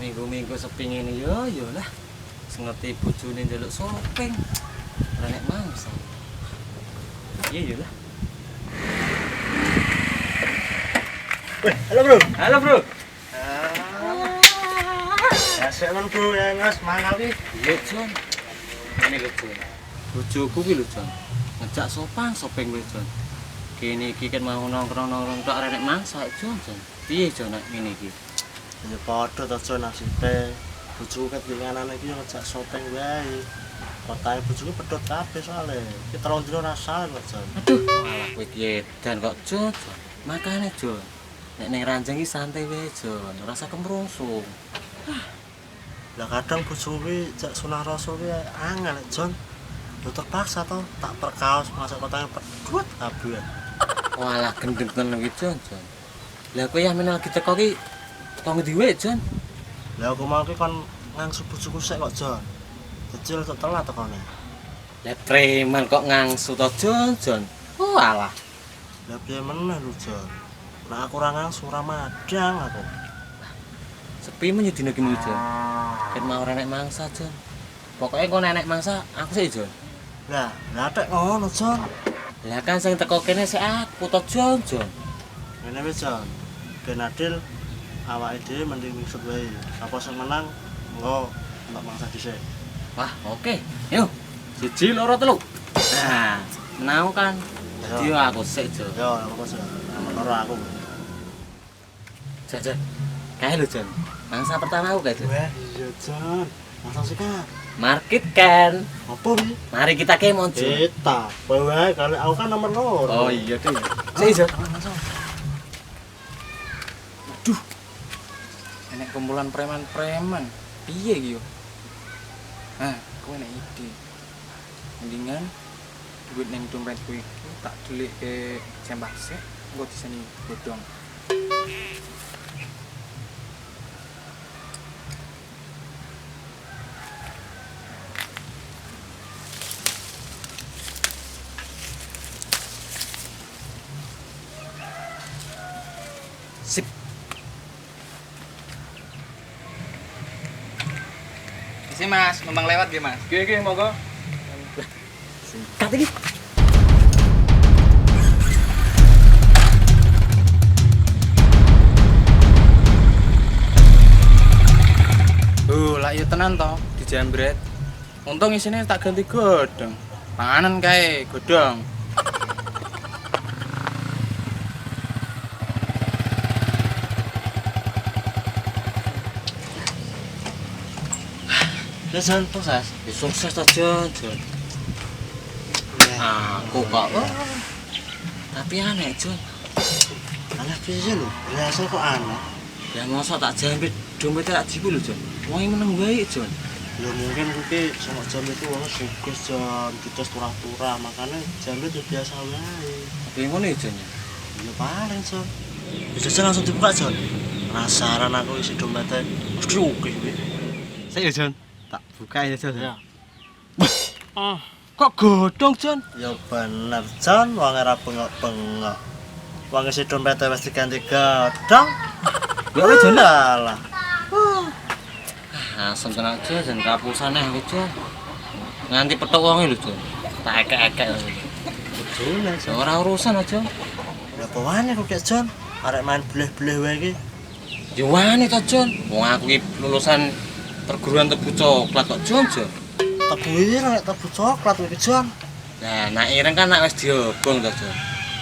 Minggu-minggu sepi ngene yo lah. Ngerti bojone njaluk shopping. Ora nek mangsa. Iya yo lah. Halo bro. Halo bro. Asik men bro ya Mas, mangal iki. Iya Jon. Ini lho Jon. Bojoku ki lho Jon. Ngejak shopping lho Jon. Kene iki kan mau nongkrong-nongkrong tok arek mangsa Jon. Piye Jon nek ngene iki? Ya padha to Jon nasibe. Bojoku ket winganane iki ngejak shopping wae. Kotahe bojoku pedhot kabeh soalé. Ki 3 dina rasane kok Jon. Aduh, malah kowe ki edan kok Jon. Makane Jon. Nek ning ranjang iki santai wae Jon, ora usah kemrungsung. Lah kadang bojoku ki jak sunah rasul ki angel Jon. Yo terpaksa to tak perkaos masuk kotahe pedhot kabeh. Walah gendeng tenan iki Jon. Lah kowe ya menel lagi teko ki tong ndi wae Jon? Lah aku mau ki kon ngangsu bojoku sik kok Jon. Kecil tok telat tekone. Lah preman kok ngangsu to Jon. Oh alah. Lah piye meneh lho Jon. Nek aku ora ngangsu ora madang aku. Sepi men dina ki Jon. Ket mau ora nek mangsa Jon. Pokoke kok nek mangsa aku sik Jon. Lah tek ngono Jon. Lah kan sing teko kene sik aku to Jon. Ngene wis Jon. Ben adil awake dhewe mending miksut wae. Apa sing menang engko entuk mangsa dhisik. Wah, oke. Yuk. 1, 2, 3. Nah, menang kan. Dadi aku sik Jon. Yo, apa sih? Nomor aku. Jon. Kae lho Jon. Mangsa pertama aku kae Jon. Wah, iya Jon. Masa sih kan? Market kan. Apa iki? Mari kita kemon Jon. Kita. Wae kali aku kan nomor loro. Oh iya deh. Sik Jon. Aduh. Enek kumpulan preman-preman. Piye iki yo? Nah, kowe enek ide. Mendingan duit ning dompetku iki tak delik ke sembah sik, engko diseni bodong. Sip. Isi Mas, numpang lewat nggih Mas. Oke, monggo. Singkat iki. Lah iya tenan to, dijambret. Untung isine tak ganti godhong. Panganan kae godhong. Ya Jon, sukses. Ya sukses to Jon. Aku kok. Tapi aneh Jon. Aneh piye lho? Biasa kok aneh. Ya masa tak jambret dompet tak jiku lho Jon. Wong iki meneng wae Jon. Ya mungkin kuwi sama jam itu wong sugih Jon, dites turah-turah, makanya jambret ya biasa wae. Tapi ngono ya Jon. Ya paling Jon. Bisa langsung dibuka Jon. Penasaran aku isi dompetnya. Mesti oke kuwi. Sik ya Jon. Tak buka ya Jon. Ya. Kok godhong Jon? Ya bener Jon, wong ora bengok-bengok. Wong isi dompetnya wis diganti godhong. Ya wis Jon. Lah. Asem tenan Jon, jan kapusane aku Jon. Nganti petok wonge lho Jon. Tak ekek-ekek. Bojone Ya Jon. ora urusan aja. Ya bawane kok Kek Jon. Arek main bleh-bleh wae iki. Ya wani to Jon. Wong aku iki lulusan perguruan tebu coklat kok Jon. Tebu ireng nek tebu coklat iki Jon. Nah, nak ireng kan nak wis diobong to Jon.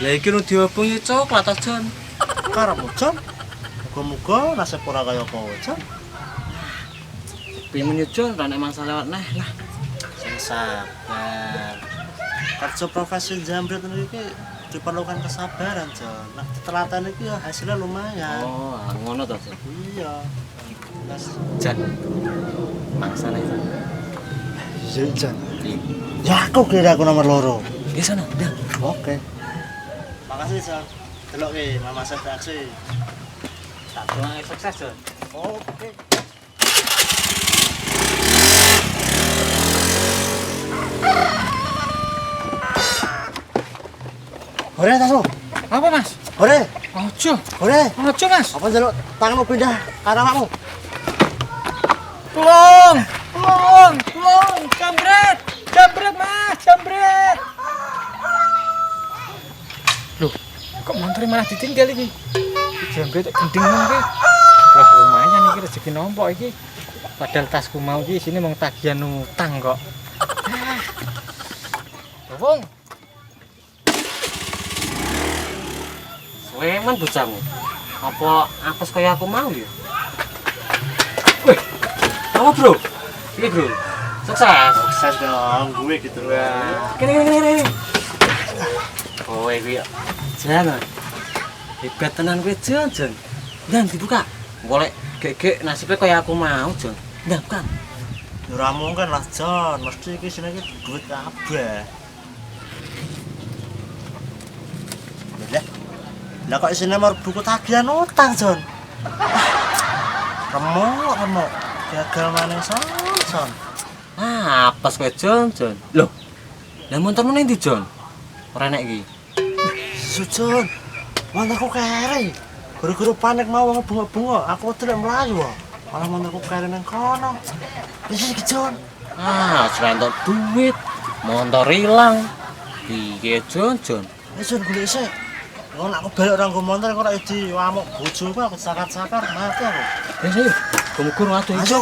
Lah iki nu diobong ya coklat to Jon. Karepmu Jon. Muga-muga nasib ora kaya kowe Jon. Pimen yo Jon, ora nek mangsa lewat neh lah. Sing sabar. Kerja profesi jambret iki diperlukan kesabaran Jon. Nek ditelaten iki ya hasilnya lumayan. Oh, ngono to Jon. Iya. Mas Jan. Mangsane Jon. iya Jon. Ya aku kira aku nomor loro. Di sana. Dah. Oke. Makasih Jon. Delok ki Mama Chef Taksi. Tak doae sukses Jon. Oke. Hore tasmu. Apa Mas? Hore. Ojo. Hore. Ojo Mas. Apa njaluk tanganmu pindah ke arah awakmu? Tolong, jambret mas, jambret. Loh, kok motor malah ditinggal iki? Jambret gendeng nang iki. Wah, lumayan iki rezeki nompok iki. Padahal tasku mau iki sini mau tagihan utang kok. Wong. Weman bocahmu. Apa apes kaya aku mau ya? Wih. Apa, Bro? Iki, Bro. Sukses. Sukses dong, gue gitu loh. Kene. Kowe kuwi ya. Jangan. Hebat tenan kowe, Jon. Dan dibuka. Golek gek nasibnya kaya aku mau, Jon. Ndak bukan. Ora mungkin lah, Jon. Mesti iki sini iki duit kabeh. Lah kok isine mau buku tagihan utang, Jon. Remuk. Gagal maneh son. Apes kowe, Jon. Loh. Lah montormu nang ndi, Jon? Ora enek iki. Jon. Motorku kere. Guru-guru panik mau wong bunga-bunga, aku tidak melayu. Malah motorku kere nang kono. Wis iki, Jon. Serentok duit, motor hilang. Piye, Jon? Wis Jon golek sik. Ngono aku balik orang go motor kok ora di wamuk bojoku aku sakar-sakar mati aku. Wis ayo, kumukur atuh. Ayo.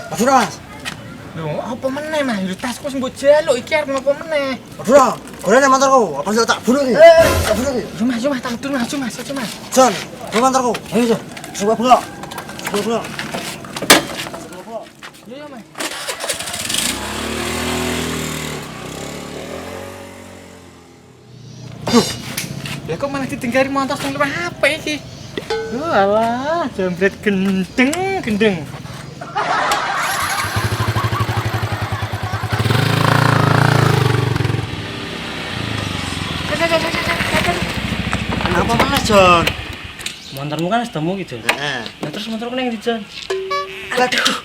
Aduh, Mas. Lho, apa meneh Mas? Lho tasku wis mbok jaluk iki arep ngopo meneh? Aduh, golek motorku. Apa sih tak bunuh iki? Tak bunuh iki. Yo Mas, tak turun aja Mas. Jon, bunuh motorku. Ayo, Jon. Coba buka. Yo Mas. Lah kok malah ditinggali motor sing luwih HP iki? Alah, jambret gendeng. Apa mana, Jon? Montormu kan wis temu iki, Jon. Heeh. Lah terus motorku nang ndi, Jon? Aduh.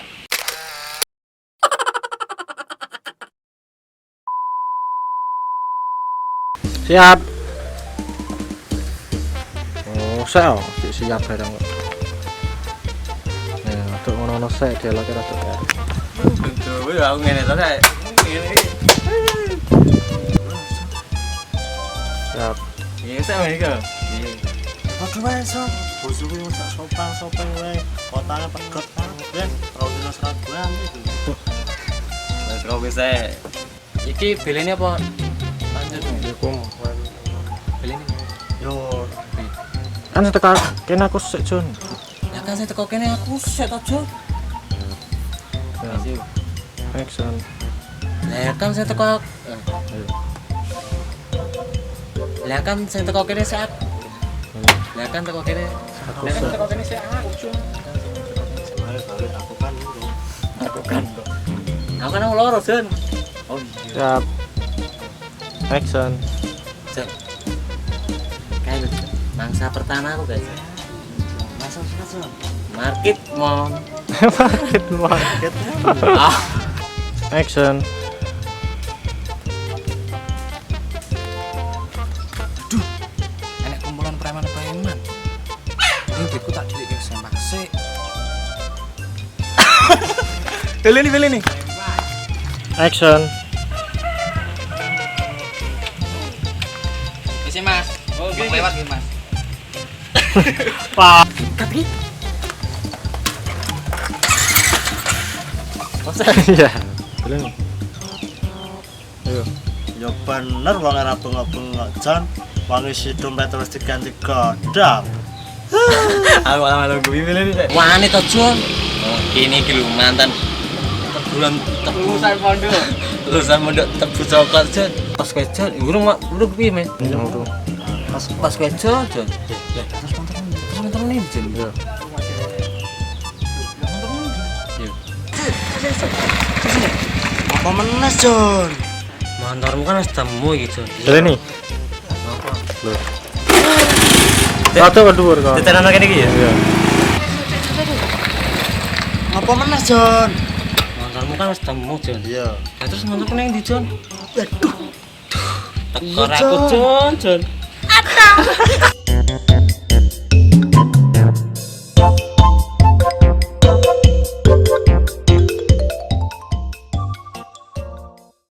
Siap. Sel, siap barang kok. Nah, untuk ngono-ngono sek dialog kira tuh ya. Betul, aku ngene to kae. Ngene iki. Siap. Iya, saya iki. Iya. Aduh, Mas, Jon. Bojoku yang sak sopang wae. Kotane pegot kabeh. Terus dino serabuan itu. Wes kok bisa. Iki belene apa? Lanjut. Assalamualaikum. Belene. Yo, Kan tekan kene aku sik, Jon. Ya kan saya teko kene aku set to, Jon. Ya, action. Lah kan saya teko Lah kan saya teko kene saat. Lah kan teko kene. Aku Lah kan sik. teko kene sik aku, Jon. balik aku kan itu. Aku kan loro, Jon. Oh iya. Siap. Action. Jon. Kayak gitu. Mangsa pertama aku, guys. Masuk, Jon. Market Mom. Market. Ah, Action. Enek kumpulan preman-preman. Ini duitku tak dilik ke sempak sik. Beleni. Action. Isi Mas. Oh, lewat iki Mas. Pak. Tapi Iya. Belum. Ayo. Ya bener wong ora bengok-bengok, Jon. Wong isi dompet terus diganti godam. Aku malah nunggu belene. wani to, Jon. Oh, ini iki lho mantan bulan lulusan pondok tebu coklat Jon. Pas kowe Jon, urung piye men? Pas kowe Jon. Terus nonton nih Jon. Iya. Apa menes Jon? Mantarmu kan wis temu iki Jon. Jadi nih. Apa? Loh. Satu kedua kau. Tetenan kene iki ya? Iya. Apa menes Jon? Mantarmu kan wis temu Jon. Iya. Lah terus mantarmu nang ndi Jon? Aduh. Tekor aku Jon.